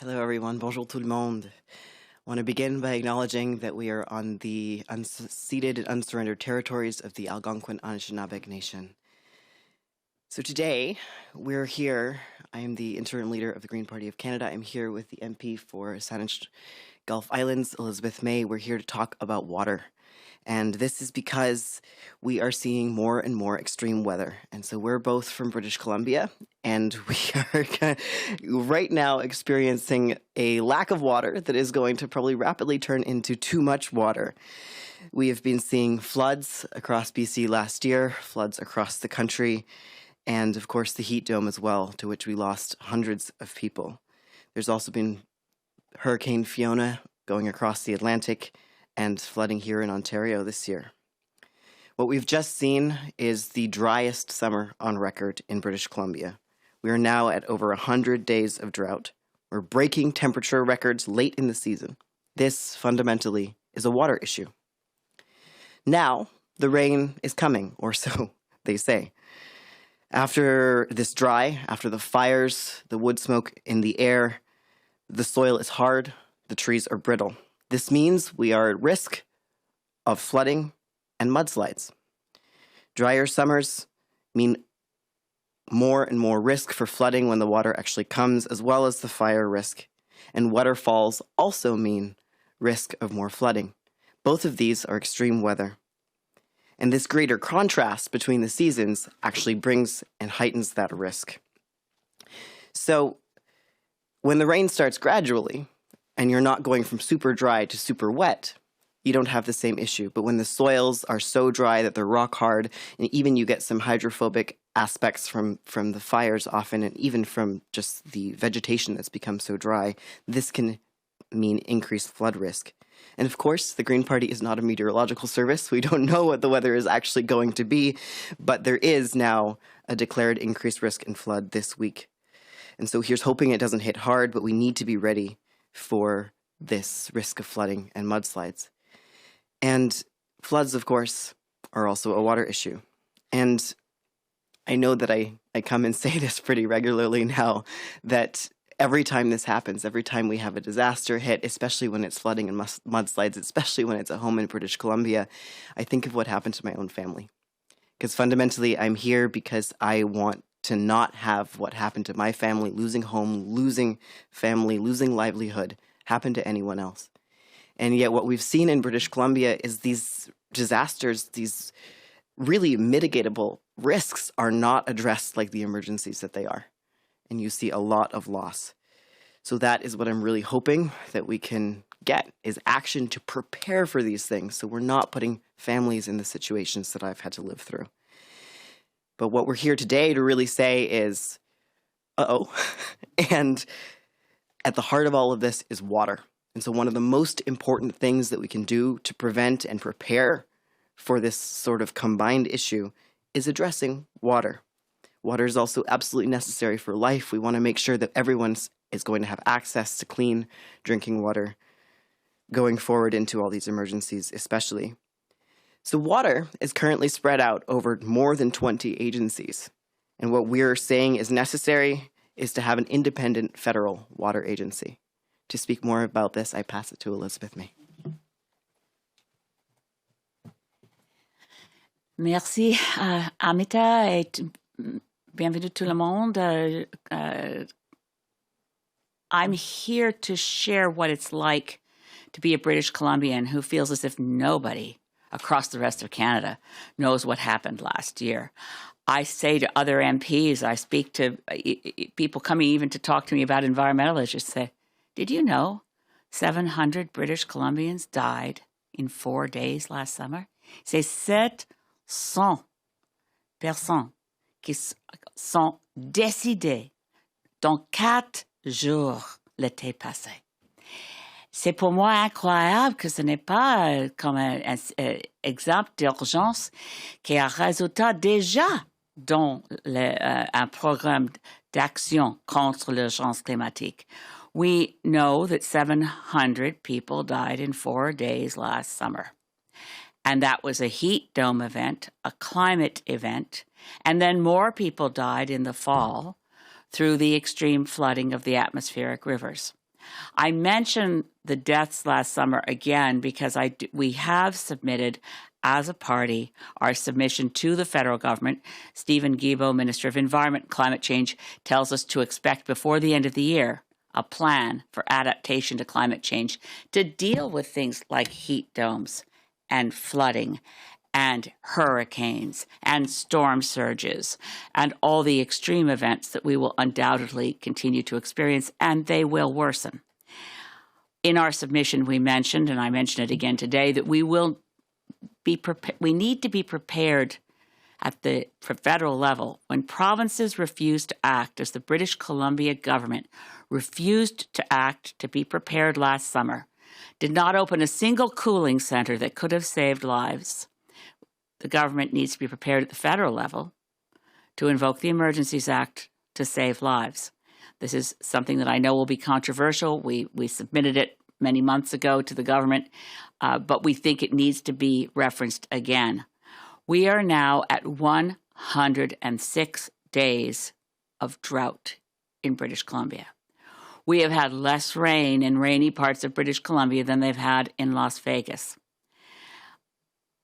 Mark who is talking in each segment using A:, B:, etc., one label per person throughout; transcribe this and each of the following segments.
A: Hello, everyone. Bonjour tout le monde. I want to begin by acknowledging that we are on the unceded and unsurrendered territories of the Algonquin Anishinaabe Nation. So today, we're here. I am the interim leader of the Green Party of Canada. I'm here with the MP for Saanich Gulf Islands, Elizabeth May. We're here to talk about water. And this is because we are seeing more and more extreme weather. And so we're both from British Columbia, and we are right now experiencing a lack of water that is going to probably rapidly turn into too much water. We have been seeing floods across BC last year, floods across the country, and of course the heat dome as well, to which we lost hundreds of people. There's also been Hurricane Fiona going across the Atlantic and flooding here in Ontario this year. What we've just seen is the driest summer on record in British Columbia. We are now at over 100 days of drought. We're breaking temperature records late in the season. This, fundamentally, is a water issue. Now, the rain is coming, or so they say. After this dry, after the fires, the wood smoke in the air, the soil is hard, the trees are brittle. This means we are at risk of flooding and mudslides. Drier summers mean more and more risk for flooding when the water actually comes, as well as the fire risk. And waterfalls also mean risk of more flooding. Both of these are extreme weather. And this greater contrast between the seasons actually brings and heightens that risk. So when the rain starts gradually, and you're not going from super dry to super wet, you don't have the same issue. But when the soils are so dry that they're rock hard, and even you get some hydrophobic aspects from the fires often, and even from just the vegetation that's become so dry, this can mean increased flood risk. And of course, the Green Party is not a meteorological service. We don't know what the weather is actually going to be, but there is now a declared increased risk in flood this week. And so here's hoping it doesn't hit hard, but we need to be ready for this risk of flooding and mudslides. And floods, of course, are also a water issue. And I know that I come and say this pretty regularly now, that every time this happens, every time we have a disaster hit, especially when it's flooding and mudslides, especially when it's a home in British Columbia, I think of what happened to my own family. Because fundamentally, I'm here because I want to not have what happened to my family, losing home, losing family, losing livelihood, happen to anyone else. And yet what we've seen in British Columbia is these disasters, these really mitigatable risks are not addressed like the emergencies that they are. And you see a lot of loss. So that is what I'm really hoping that we can get, is action to prepare for these things, so we're not putting families in the situations that I've had to live through. But what we're here today to really say is, uh-oh. And at the heart of all of this is water. And so one of the most important things that we can do to prevent and prepare for this sort of combined issue is addressing water. Water is also absolutely necessary for life. We want to make sure that everyone is going to have access to clean drinking water going forward into all these emergencies, especially. So water is currently spread out over more than 20 agencies. And what we're saying is necessary is to have an independent federal water agency. To speak more about this, I pass it to Elizabeth May.
B: Merci, Amita, et bienvenue tout le monde. I'm here to share what it's like to be a British Columbian who feels as if nobody across the rest of Canada knows what happened last year. I say to other MPs, I speak to people coming even to talk to me about environmental issues, say, did you know 700 British Columbians died in 4 days last summer? C'est 700 personnes qui sont décédées dans 4 jours l'été passé. C'est pour moi incroyable que ce n'est pas comme un exemple d'urgence qui est un résultat déjà dans un programme d'action contre l'urgence climatique. We know that 700 people died in 4 days last summer. And that was a heat dome event, a climate event, and then more people died in the fall through the extreme flooding of the atmospheric rivers. I mentioned the deaths last summer again because we have submitted as a party our submission to the federal government. Stephen Guilbeault, Minister of Environment and Climate Change, tells us to expect before the end of the year a plan for adaptation to climate change to deal with things like heat domes and flooding and hurricanes and storm surges and all the extreme events that we will undoubtedly continue to experience, and they will worsen. In our submission, we mentioned, and I mention it again today, that we need to be prepared at the federal level when provinces refuse to act, as the British Columbia government refused to act to be prepared last summer, did not open a single cooling center that could have saved lives. The government needs to be prepared at the federal level to invoke the Emergencies Act to save lives. This is something that I know will be controversial. We submitted it many months ago to the government, but we think it needs to be referenced again. We are now at 106 days of drought in British Columbia. We have had less rain in rainy parts of British Columbia than they've had in Las Vegas.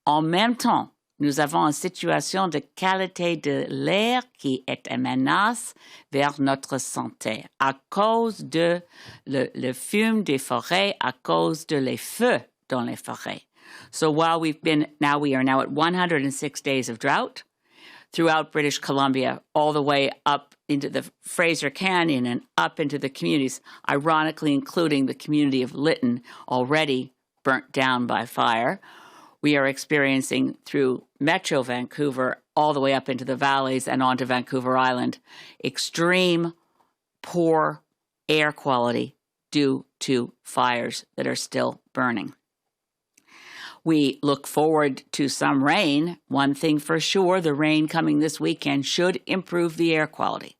B: En même temps, nous avons une situation de qualité de l'air qui est une menace vers notre santé à cause de le fume des forêts, à cause de les feux dans les forêts. So while we are now at 106 days of drought throughout British Columbia, all the way up into the Fraser Canyon and up into the communities, ironically including the community of Lytton, already burnt down by fire. We are experiencing through Metro Vancouver all the way up into the valleys and onto Vancouver Island extreme poor air quality due to fires that are still burning. We look forward to some rain. One thing for sure, the rain coming this weekend should improve the air quality.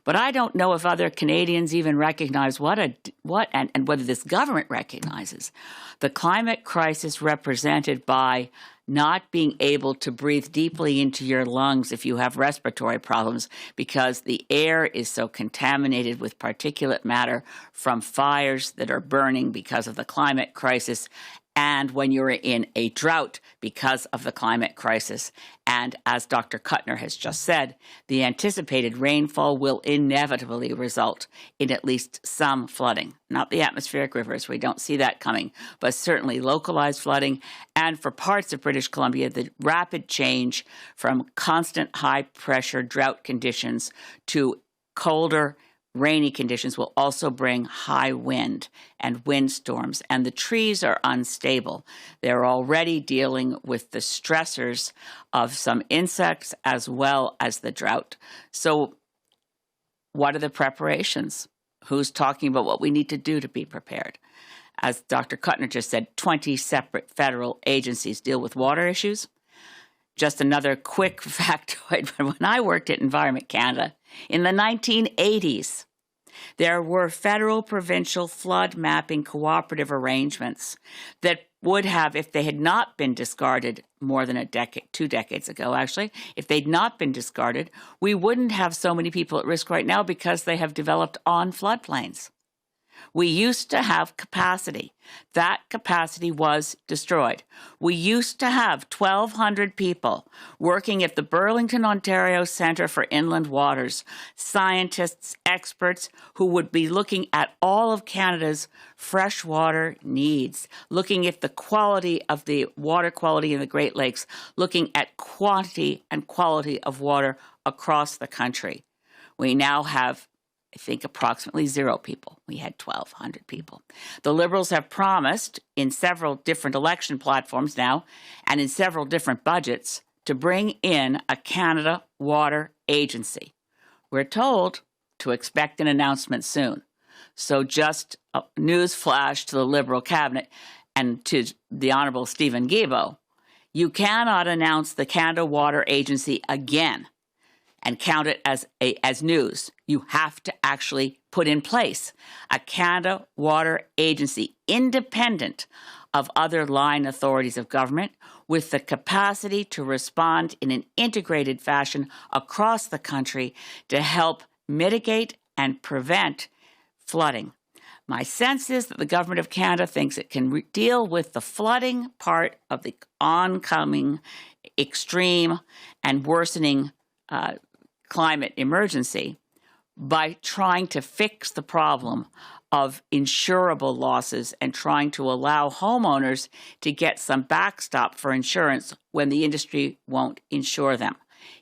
B: But I don't know if other Canadians even recognize and whether this government recognizes the climate crisis represented by not being able to breathe deeply into your lungs if you have respiratory problems because the air is so contaminated with particulate matter from fires that are burning because of the climate crisis, and when you're in a drought because of the climate crisis. And as Dr. Kuttner has just said, the anticipated rainfall will inevitably result in at least some flooding. Not the atmospheric rivers, we don't see that coming, but certainly localized flooding. And for parts of British Columbia, the rapid change from constant high-pressure drought conditions to colder, rainy conditions will also bring high wind and windstorms, and the trees are unstable. They're already dealing with the stressors of some insects as well as the drought. So what are the preparations? Who's talking about what we need to do to be prepared? As Dr. Kuttner just said, 20 separate federal agencies deal with water issues. Just another quick factoid, when I worked at Environment Canada in the 1980s, there were federal provincial flood mapping cooperative arrangements that would have, if they had not been discarded more than 2 decades ago, actually, if they'd not been discarded, we wouldn't have so many people at risk right now because they have developed on floodplains. We used to have capacity. That capacity was destroyed. We used to have 1,200 people working at the Burlington, Ontario Centre for Inland Waters, scientists, experts who would be looking at all of Canada's freshwater needs, looking at the quality of the water quality in the Great Lakes, looking at quantity and quality of water across the country. We now have, I think, approximately 0 people. We had 1,200 people. The Liberals have promised in several different election platforms now and in several different budgets to bring in a Canada Water Agency. We're told to expect an announcement soon. So just a news flash to the Liberal cabinet and to the Honourable Stephen Guilbeault. You cannot announce the Canada Water Agency again and count it as news. You have to actually put in place a Canada Water Agency independent of other line authorities of government with the capacity to respond in an integrated fashion across the country to help mitigate and prevent flooding. My sense is that the Government of Canada thinks it can deal with the flooding part of the oncoming extreme and worsening climate emergency by trying to fix the problem of insurable losses and trying to allow homeowners to get some backstop for insurance when the industry won't insure them.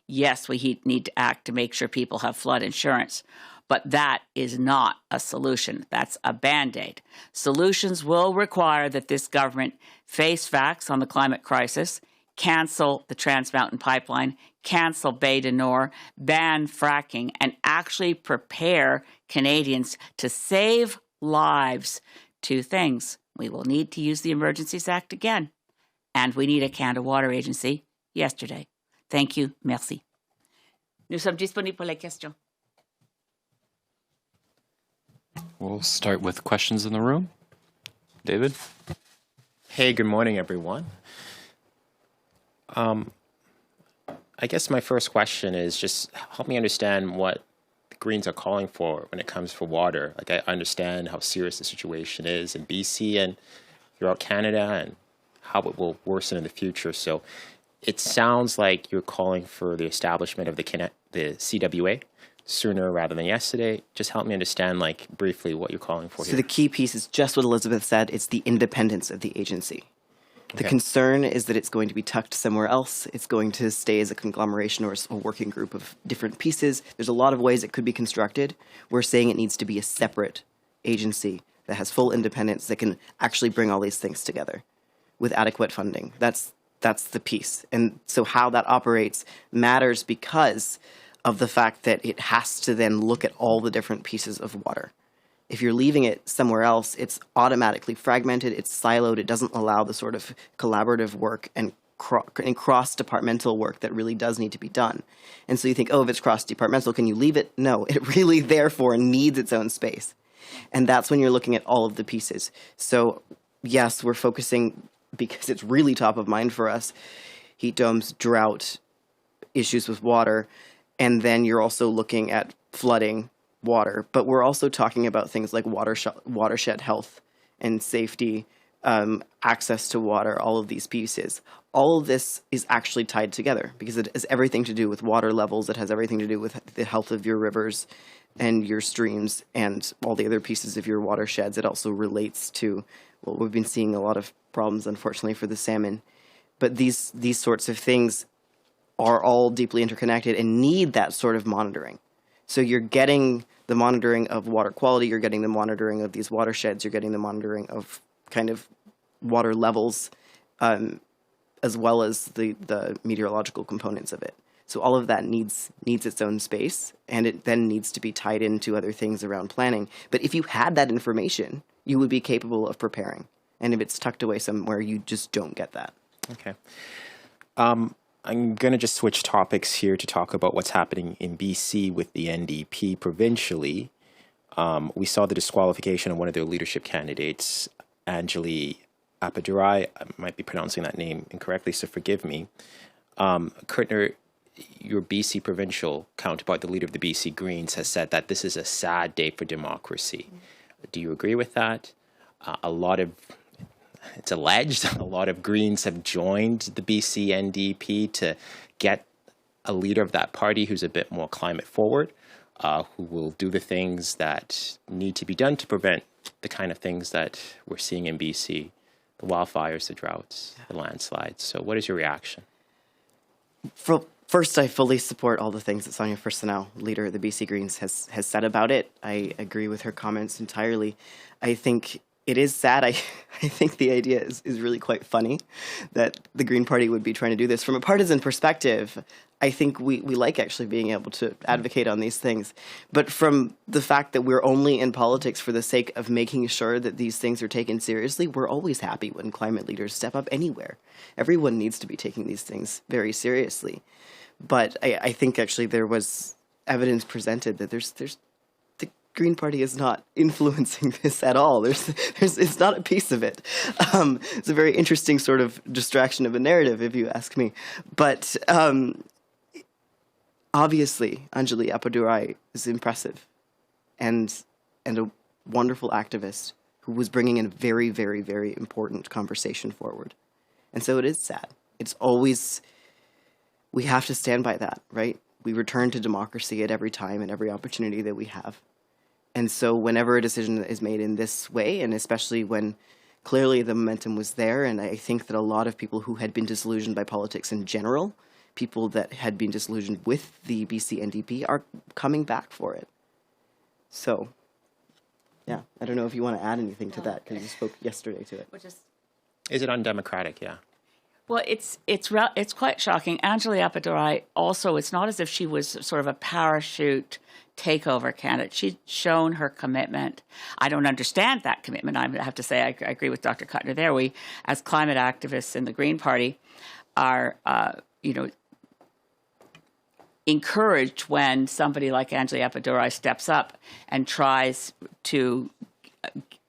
B: Yes, we need to act to make sure people have flood insurance, but that is not a solution. That's a Band-Aid. Solutions will require that this government face facts on the climate crisis, cancel the Trans Mountain Pipeline, cancel Bay du Nord, ban fracking, and actually prepare Canadians to save lives. Two things. We will need to use the Emergencies Act again, and we need a Canada Water Agency yesterday. Thank you. Merci. Nous sommes disponibles pour les questions.
C: We'll start with questions in the room. David?
D: Hey, good morning, everyone. I guess my first question is just help me understand what the Greens are calling for when it comes for water. Like, I understand how serious the situation is in BC and throughout Canada and how it will worsen in the future. So it sounds like you're calling for the establishment of the CWA sooner rather than yesterday. Just help me understand, like, briefly what you're calling for here.
A: So the key piece is just what Elizabeth said. It's the independence of the agency. The concern is that it's going to be tucked somewhere else. It's going to stay as a conglomeration or a working group of different pieces. There's a lot of ways it could be constructed. We're saying it needs to be a separate agency that has full independence that can actually bring all these things together with adequate funding. That's the piece. And so how that operates matters because of the fact that it has to then look at all the different pieces of water. If you're leaving it somewhere else, it's automatically fragmented, it's siloed, it doesn't allow the sort of collaborative work and cross-departmental work that really does need to be done. And so you think, oh, if it's cross-departmental, can you leave it? No, it really therefore needs its own space. And that's when you're looking at all of the pieces. So yes, we're focusing, because it's really top of mind for us, heat domes, drought, issues with water, and then you're also looking at flooding, water, but we're also talking about things like watershed health and safety, access to water, all of these pieces. All of this is actually tied together because it has everything to do with water levels. It has everything to do with the health of your rivers and your streams and all the other pieces of your watersheds. It also relates to, well, we've been seeing a lot of problems, unfortunately, for the salmon. But these sorts of things are all deeply interconnected and need that sort of monitoring. So you're getting the monitoring of water quality, you're getting the monitoring of these watersheds, you're getting the monitoring of kind of water levels, as well as the meteorological components of it. So all of that needs its own space, and it then needs to be tied into other things around planning. But if you had that information, you would be capable of preparing. And if it's tucked away somewhere, you just don't get that.
D: Okay. I'm going to just switch topics here to talk about what's happening in BC with the NDP provincially. We saw the disqualification of one of their leadership candidates, Anjali Appadurai. I might be pronouncing that name incorrectly, so forgive me. Kuttner, your BC provincial counterpart, the leader of the BC Greens, has said that this is a sad day for democracy. Do you agree with that? It's alleged a lot of Greens have joined the BC NDP to get a leader of that party who's a bit more climate forward, who will do the things that need to be done to prevent the kind of things that we're seeing in BC, the wildfires, the droughts, the landslides. So what is your reaction?
A: First, I fully support all the things that Sonia Furstenau, leader of the BC Greens, has said about it. I agree with her comments entirely. I think it is sad. I think the idea is really quite funny that the Green Party would be trying to do this. From a partisan perspective, I think we like actually being able to advocate on these things. But from the fact that we're only in politics for the sake of making sure that these things are taken seriously, we're always happy when climate leaders step up anywhere. Everyone needs to be taking these things very seriously. But I think actually there was evidence presented that there's the Green Party is not influencing this at all. It's not a piece of it. It's a very interesting sort of distraction of a narrative, if you ask me. But obviously, Anjali Appadurai is impressive and a wonderful activist who was bringing in a very, very, very important conversation forward. And so it is sad. It's always, we have to stand by that, right? We return to democracy at every time and every opportunity that we have. And so whenever a decision is made in this way, and especially when clearly the momentum was there, and I think that a lot of people who had been disillusioned by politics in general, people that had been disillusioned with the BC NDP, are coming back for it. So, yeah, I don't know if you want to add anything to that, because you spoke yesterday to it.
D: Is it undemocratic? Yeah.
B: Well, it's quite shocking. Anjali Appadurai also, it's not as if she was sort of a parachute takeover candidate. She'd shown her commitment. I don't understand that commitment. I have to say I agree with Dr. Kuttner there. We, as climate activists in the Green Party, are, encouraged when somebody like Anjali Appadurai steps up and tries to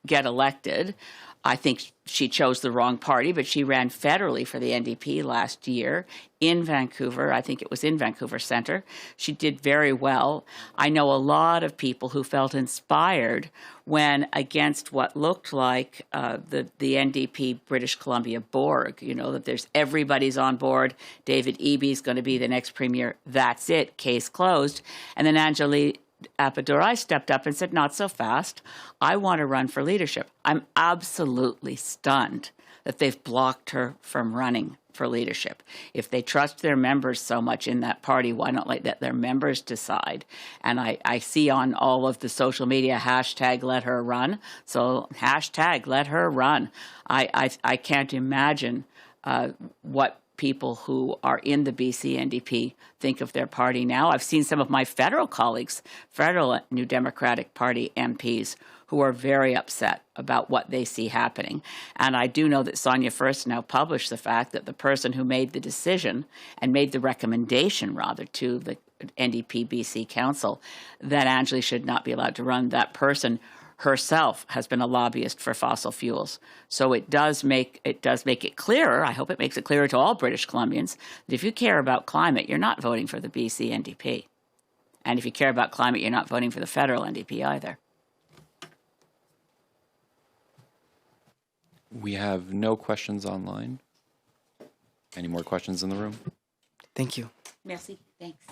B: get elected. I think she chose the wrong party, but she ran federally for the NDP last year in Vancouver. I think it was in Vancouver Centre. She did very well. I know a lot of people who felt inspired when, against what looked like the NDP British Columbia Borg, that there's everybody's on board. David Eby's going to be the next premier. That's it. Case closed. And then Anjali Appadurai stepped up and said, not so fast. I want to run for leadership. I'm absolutely stunned that they've blocked her from running for leadership. If they trust their members so much in that party, why not let their members decide? And I see on all of the social media, hashtag let her run. So hashtag let her run. I can't imagine what people who are in the BC NDP think of their party now. I've seen some of my federal colleagues, federal New Democratic Party MPs, who are very upset about what they see happening. And I do know that Sonia First now published the fact that the person who made the decision and made the recommendation, rather, to the NDP BC Council that Anjali should not be allowed to run, that person herself has been a lobbyist for fossil fuels. So it does make it clearer, I hope it makes it clearer to all British Columbians, that if you care about climate, you're not voting for the BC NDP. And if you care about climate, you're not voting for the federal NDP either.
C: We have no questions online. Any more questions in the room?
A: Thank you.
B: Merci. Thanks.